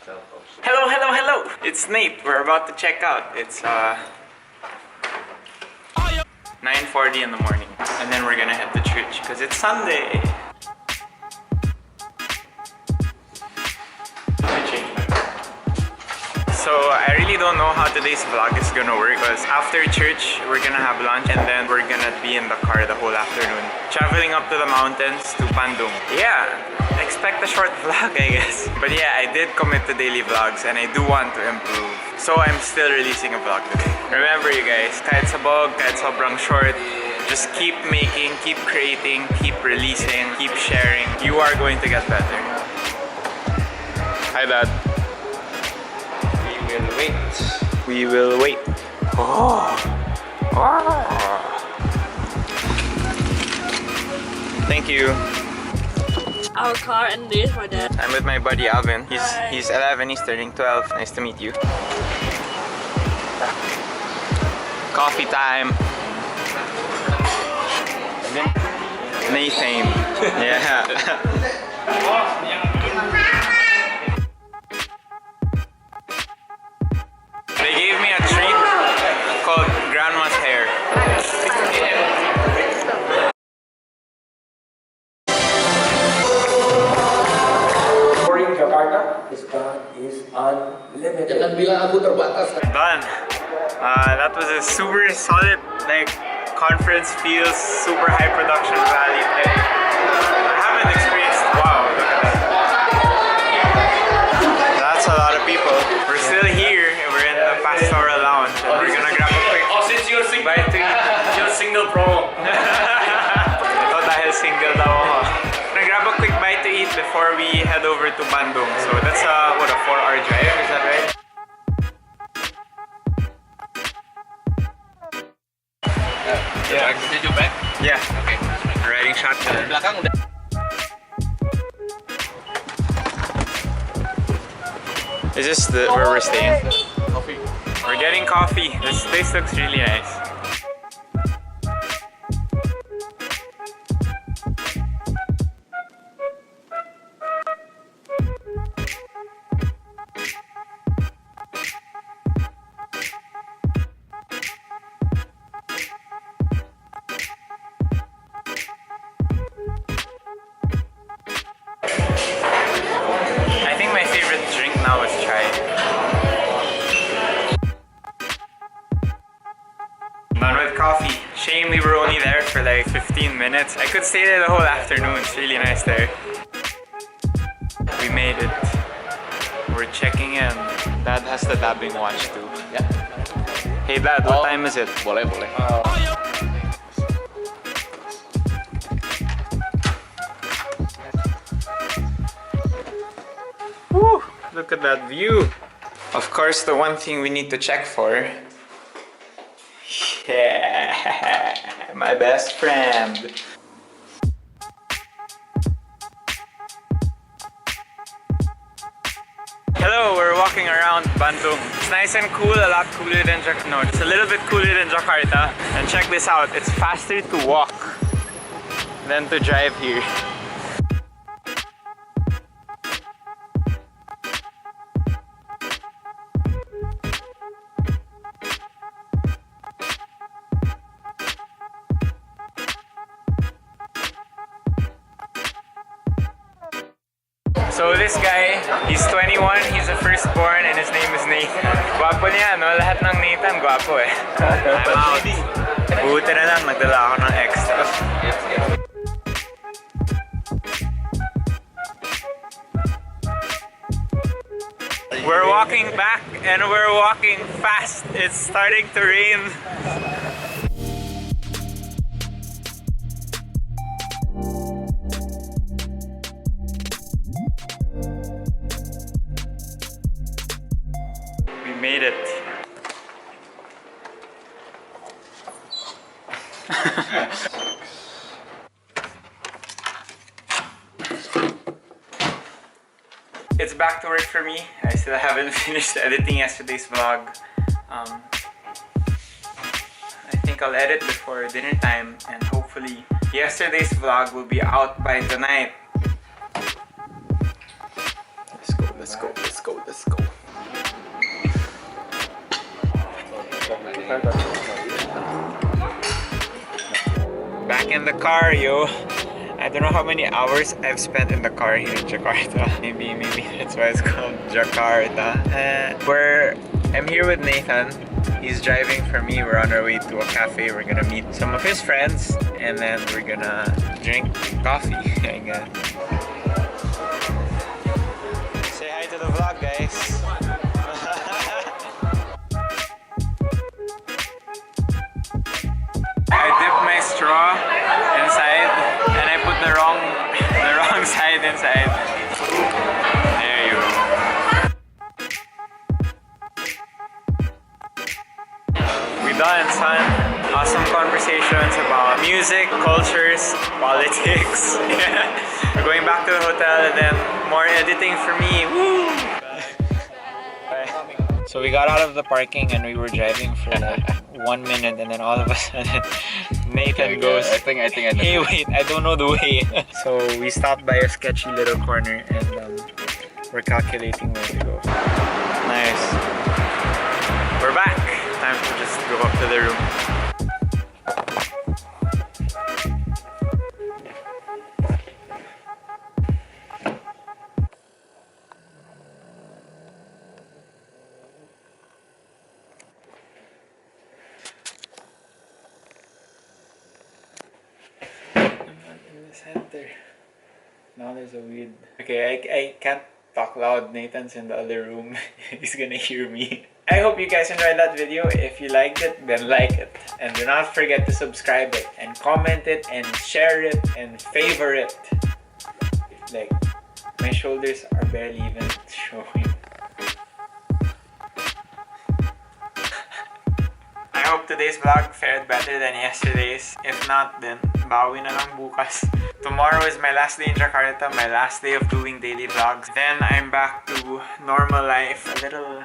Hello, hello, hello! It's Nate. We're about to check out. It's 9:40 in the morning. And then we're gonna head to church because it's Sunday. So I really don't know how today's vlog is gonna work because after church we're gonna have lunch and then we're gonna be in the car the whole afternoon. Traveling up to the mountains to Bandung. Yeah, expect a short vlog I guess. But yeah, I did commit to daily vlogs and I do want to improve. So I'm still releasing a vlog today. Remember you guys, kahit sabog, kahit sobrang short, just keep making, keep creating, keep releasing, keep sharing. You are going to get better. Hi Dad. We will wait. We will wait. Oh. Oh. Thank you. Our car and this for Dad. I'm with my buddy Alvin. He's 11, he's turning 12. Nice to meet you. Coffee time. Nathan. Yeah. They gave me a treat called Grandma's hair. Touring Jakarta is unlimited. Jangan bilang aku terbatas. Done. That was a super solid conference, feels super high production value. I haven't experienced. Wow, look at that. That's a lot of people. We're still here. We're in the pastoral lounge. And we're gonna grab a quick bite to eat. Your single promo. Ito dahil single daw ako. We're gonna grab a quick bite to eat before we head over to Bandung. So that's what, a 4-hour drive, is that right? Yeah. Did you back? Yeah. Okay. Riding shotgun. Belakang udah. Is this where we're staying? Coffee. We're getting coffee. This place looks really nice. Now let's try it. Done with coffee. Shame we were only there for like 15 minutes. I could stay there the whole afternoon. It's really nice there. We made it. We're checking in. Dad has the dabbing watch too. Yeah. Hey Dad, what time is it? Boleh. Woo! Look at that view. Of course, the one thing we need to check for. Yeah, my best friend. Hello, we're walking around Bandung. It's nice and cool, a lot cooler than Jakarta. No, it's a little bit cooler than Jakarta. And check this out, it's faster to walk than to drive here. So this guy, he's 21, he's a firstborn and his name is Nate. Gwapo niya, no? Lahat ng Nathan, gwapo eh. I'm out. Buti na lang, nagdala ako ng extra. We're walking back and we're walking fast. It's starting to rain. Made it. It's back to work for me. I still haven't finished editing yesterday's vlog. I think I'll edit before dinner time and hopefully yesterday's vlog will be out by tonight. Let's go, let's go, let's go. Back in the car, yo. I don't know how many hours I've spent in the car here in Jakarta. Maybe that's why it's called Jakarta. I'm here with Nathan. He's driving for me. We're on our way to a cafe. We're gonna meet some of his friends and then we're gonna drink coffee, I guess. Say hi to the vlog, guys. I dipped my straw inside and I put the wrong side inside. There you go. We done, son. Awesome conversations about music, cultures, politics. We're going back to the hotel and then more editing for me. Woo! Bye. So we got out of the parking and we were driving for like 1 minute and then all of a sudden Nathan goes, I think I know. hey wait, I don't know the way. So we stopped by a sketchy little corner and we're calculating where to go. Nice. We're back. Time to just go up to the room. In the center. Now there's a weed. Okay, I can't talk loud. Nathan's in the other room. He's gonna hear me. I hope you guys enjoyed that video. If you liked it, then like it. And do not forget to subscribe it and comment it and share it and favor it. Like, my shoulders are barely even showing. I hope today's vlog fared better than yesterday's. If not, then bawi na lang bukas. Tomorrow is my last day in Jakarta, my last day of doing daily vlogs. Then I'm back to normal life, a little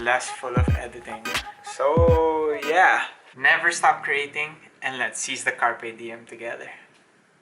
less full of editing. So yeah, never stop creating and let's seize the carpe diem together.